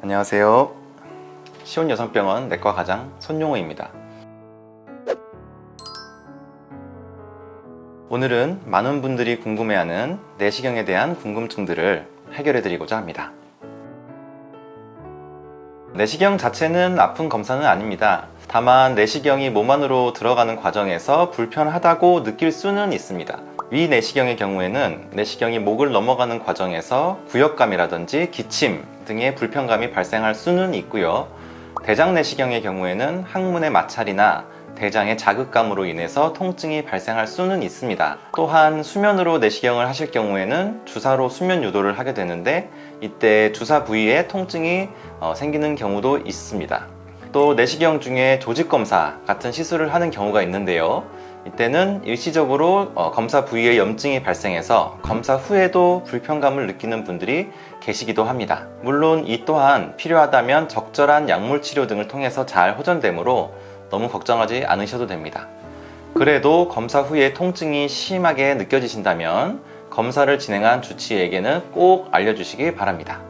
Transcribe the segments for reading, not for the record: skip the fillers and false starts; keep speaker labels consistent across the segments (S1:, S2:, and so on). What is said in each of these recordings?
S1: 안녕하세요. 시온여성병원 내과과장 손용호입니다. 오늘은 많은 분들이 궁금해하는 내시경에 대한 궁금증들을 해결해 드리고자 합니다. 내시경 자체는 아픈 검사는 아닙니다. 다만 내시경이 몸 안으로 들어가는 과정에서 불편하다고 느낄 수는 있습니다. 위 내시경의 경우에는 내시경이 목을 넘어가는 과정에서 구역감이라든지 기침 등의 불편감이 발생할 수는 있고요. 대장 내시경의 경우에는 항문의 마찰이나 대장의 자극감으로 인해서 통증이 발생할 수는 있습니다. 또한 수면으로 내시경을 하실 경우에는 주사로 수면 유도를 하게 되는데 이때 주사 부위에 통증이 생기는 경우도 있습니다. 또 내시경 중에 조직검사 같은 시술을 하는 경우가 있는데요. 이때는 일시적으로 검사 부위에 염증이 발생해서 검사 후에도 불편감을 느끼는 분들이 계시기도 합니다. 물론 이 또한 필요하다면 적절한 약물 치료 등을 통해서 잘 호전되므로 너무 걱정하지 않으셔도 됩니다. 그래도 검사 후에 통증이 심하게 느껴지신다면 검사를 진행한 주치의에게는 꼭 알려주시기 바랍니다.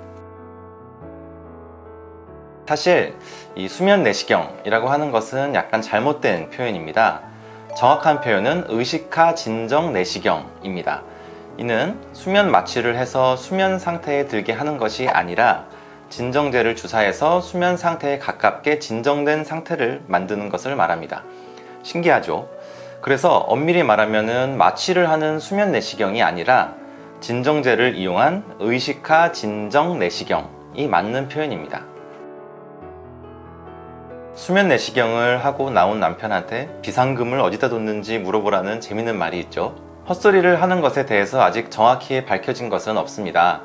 S1: 사실 이 수면 내시경이라고 하는 것은 약간 잘못된 표현입니다. 정확한 표현은 의식하 진정 내시경입니다. 이는 수면 마취를 해서 수면 상태에 들게 하는 것이 아니라 진정제를 주사해서 수면 상태에 가깝게 진정된 상태를 만드는 것을 말합니다. 신기하죠? 그래서 엄밀히 말하면 마취를 하는 수면 내시경이 아니라 진정제를 이용한 의식하 진정 내시경이 맞는 표현입니다. 수면 내시경을 하고 나온 남편한테 비상금을 어디다 뒀는지 물어보라는 재밌는 말이 있죠. 헛소리를 하는 것에 대해서 아직 정확히 밝혀진 것은 없습니다.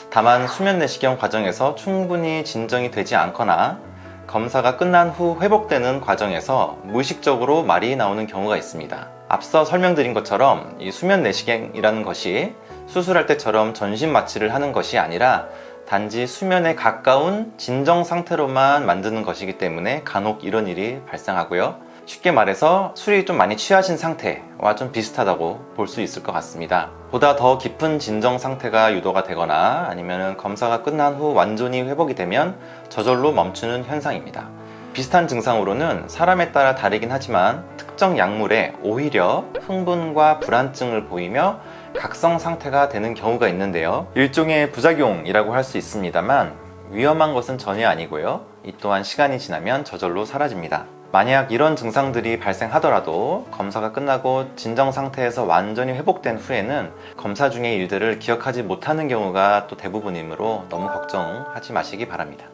S1: 다만 수면 내시경 과정에서 충분히 진정이 되지 않거나 검사가 끝난 후 회복되는 과정에서 무의식적으로 말이 나오는 경우가 있습니다. 앞서 설명드린 것처럼 이 수면 내시경이라는 것이 수술할 때처럼 전신 마취를 하는 것이 아니라 단지 수면에 가까운 진정 상태로만 만드는 것이기 때문에 간혹 이런 일이 발생하고요. 쉽게 말해서 술이 좀 많이 취하신 상태와 좀 비슷하다고 볼 수 있을 것 같습니다. 보다 더 깊은 진정 상태가 유도가 되거나 아니면 검사가 끝난 후 완전히 회복이 되면 저절로 멈추는 현상입니다. 비슷한 증상으로는 사람에 따라 다르긴 하지만 특정 약물에 오히려 흥분과 불안증을 보이며 각성 상태가 되는 경우가 있는데요. 일종의 부작용이라고 할 수 있습니다만 위험한 것은 전혀 아니고요. 이 또한 시간이 지나면 저절로 사라집니다. 만약 이런 증상들이 발생하더라도 검사가 끝나고 진정 상태에서 완전히 회복된 후에는 검사 중의 일들을 기억하지 못하는 경우가 또 대부분이므로 너무 걱정하지 마시기 바랍니다.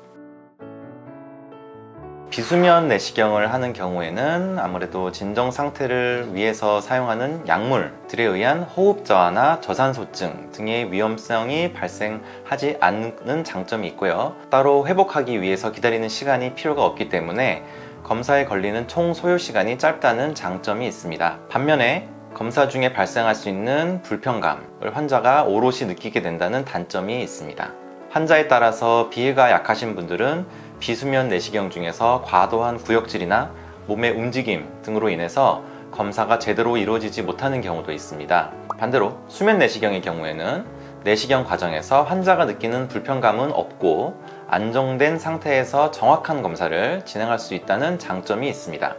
S1: 비수면 내시경을 하는 경우에는 아무래도 진정 상태를 위해서 사용하는 약물들에 의한 호흡 저하나 저산소증 등의 위험성이 발생하지 않는 장점이 있고요. 따로 회복하기 위해서 기다리는 시간이 필요가 없기 때문에 검사에 걸리는 총 소요 시간이 짧다는 장점이 있습니다. 반면에 검사 중에 발생할 수 있는 불편감을 환자가 오롯이 느끼게 된다는 단점이 있습니다. 환자에 따라서 비위가 약하신 분들은 비수면 내시경 중에서 과도한 구역질이나 몸의 움직임 등으로 인해서 검사가 제대로 이루어지지 못하는 경우도 있습니다. 반대로 수면 내시경의 경우에는 내시경 과정에서 환자가 느끼는 불편감은 없고 안정된 상태에서 정확한 검사를 진행할 수 있다는 장점이 있습니다.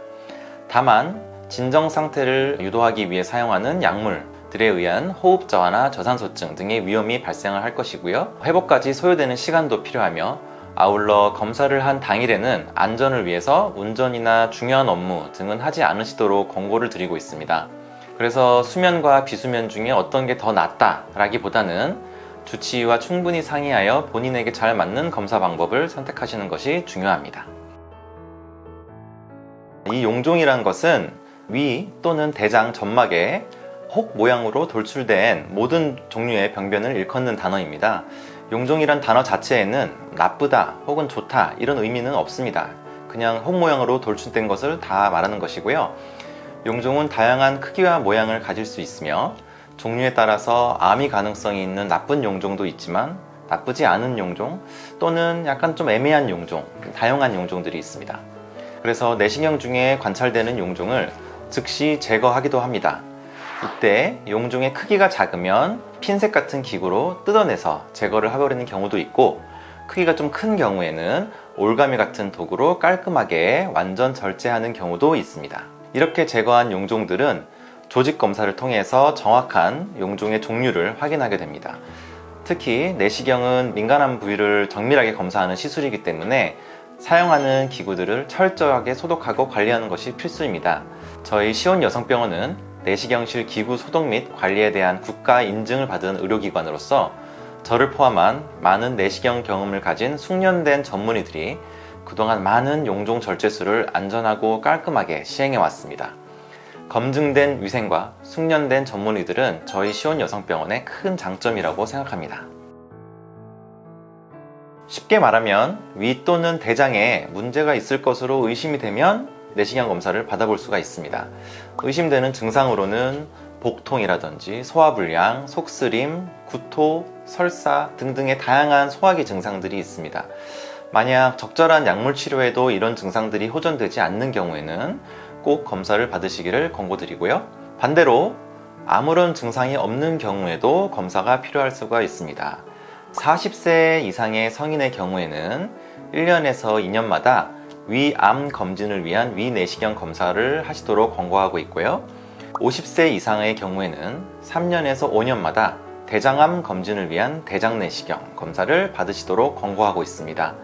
S1: 다만 진정 상태를 유도하기 위해 사용하는 약물들에 의한 호흡 저하나 저산소증 등의 위험이 발생을 할 것이고요. 회복까지 소요되는 시간도 필요하며 아울러 검사를 한 당일에는 안전을 위해서 운전이나 중요한 업무 등은 하지 않으시도록 권고를 드리고 있습니다. 그래서 수면과 비수면 중에 어떤 게 더 낫다라기보다는 주치의와 충분히 상의하여 본인에게 잘 맞는 검사 방법을 선택하시는 것이 중요합니다. 이 용종이란 것은 위 또는 대장 점막에 혹 모양으로 돌출된 모든 종류의 병변을 일컫는 단어입니다. 용종이란 단어 자체에는 나쁘다 혹은 좋다 이런 의미는 없습니다. 그냥 혹 모양으로 돌출된 것을 다 말하는 것이고요. 용종은 다양한 크기와 모양을 가질 수 있으며 종류에 따라서 암이 가능성이 있는 나쁜 용종도 있지만 나쁘지 않은 용종 또는 약간 좀 애매한 용종, 다양한 용종들이 있습니다. 그래서 내시경 중에 관찰되는 용종을 즉시 제거하기도 합니다. 이때 용종의 크기가 작으면 핀셋 같은 기구로 뜯어내서 제거를 해버리는 경우도 있고 크기가 좀 큰 경우에는 올가미 같은 도구로 깔끔하게 완전 절제하는 경우도 있습니다. 이렇게 제거한 용종들은 조직 검사를 통해서 정확한 용종의 종류를 확인하게 됩니다. 특히 내시경은 민감한 부위를 정밀하게 검사하는 시술이기 때문에 사용하는 기구들을 철저하게 소독하고 관리하는 것이 필수입니다. 저희 시온여성병원은 내시경실 기구 소독 및 관리에 대한 국가 인증을 받은 의료기관으로서 저를 포함한 많은 내시경 경험을 가진 숙련된 전문의들이 그동안 많은 용종 절제술을 안전하고 깔끔하게 시행해 왔습니다. 검증된 위생과 숙련된 전문의들은 저희 시온여성병원의 큰 장점이라고 생각합니다. 쉽게 말하면 위 또는 대장에 문제가 있을 것으로 의심이 되면 내시경 검사를 받아볼 수가 있습니다. 의심되는 증상으로는 복통이라든지 소화불량, 속쓰림, 구토, 설사 등등의 다양한 소화기 증상들이 있습니다. 만약 적절한 약물 치료에도 이런 증상들이 호전되지 않는 경우에는 꼭 검사를 받으시기를 권고드리고요. 반대로 아무런 증상이 없는 경우에도 검사가 필요할 수가 있습니다. 40세 이상의 성인의 경우에는 1년에서 2년마다 위암 검진을 위한 위내시경 검사를 하시도록 권고하고 있고요. 50세 이상의 경우에는 3년에서 5년마다 대장암 검진을 위한 대장내시경 검사를 받으시도록 권고하고 있습니다.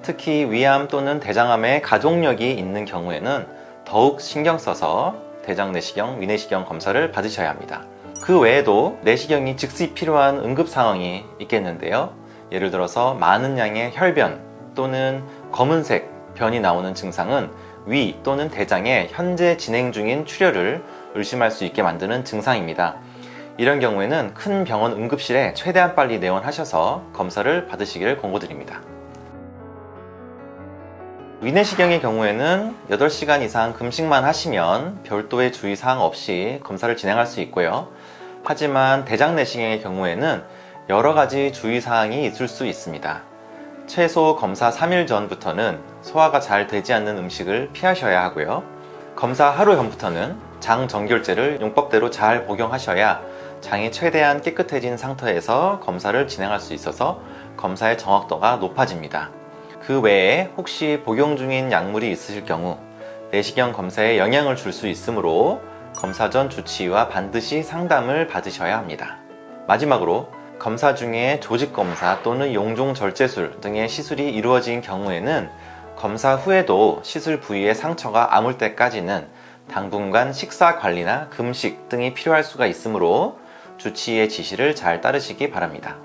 S1: 특히 위암 또는 대장암에 가족력이 있는 경우에는 더욱 신경 써서 대장내시경, 위내시경 검사를 받으셔야 합니다. 그 외에도 내시경이 즉시 필요한 응급 상황이 있겠는데요. 예를 들어서 많은 양의 혈변 또는 검은색 변이 나오는 증상은 위 또는 대장에 현재 진행 중인 출혈을 의심할 수 있게 만드는 증상입니다. 이런 경우에는 큰 병원 응급실에 최대한 빨리 내원하셔서 검사를 받으시기를 권고드립니다. 위내시경의 경우에는 8시간 이상 금식만 하시면 별도의 주의사항 없이 검사를 진행할 수 있고요. 하지만 대장내시경의 경우에는 여러 가지 주의사항이 있을 수 있습니다. 최소 검사 3일 전부터는 소화가 잘 되지 않는 음식을 피하셔야 하고요. 검사 하루 전부터는 장 정결제를 용법대로 잘 복용하셔야 장이 최대한 깨끗해진 상태에서 검사를 진행할 수 있어서 검사의 정확도가 높아집니다. 그 외에 혹시 복용 중인 약물이 있으실 경우 내시경 검사에 영향을 줄 수 있으므로 검사 전 주치의와 반드시 상담을 받으셔야 합니다. 마지막으로 검사 중에 조직검사 또는 용종 절제술 등의 시술이 이루어진 경우에는 검사 후에도 시술 부위의 상처가 아물 때까지는 당분간 식사 관리나 금식 등이 필요할 수가 있으므로 주치의의 지시를 잘 따르시기 바랍니다.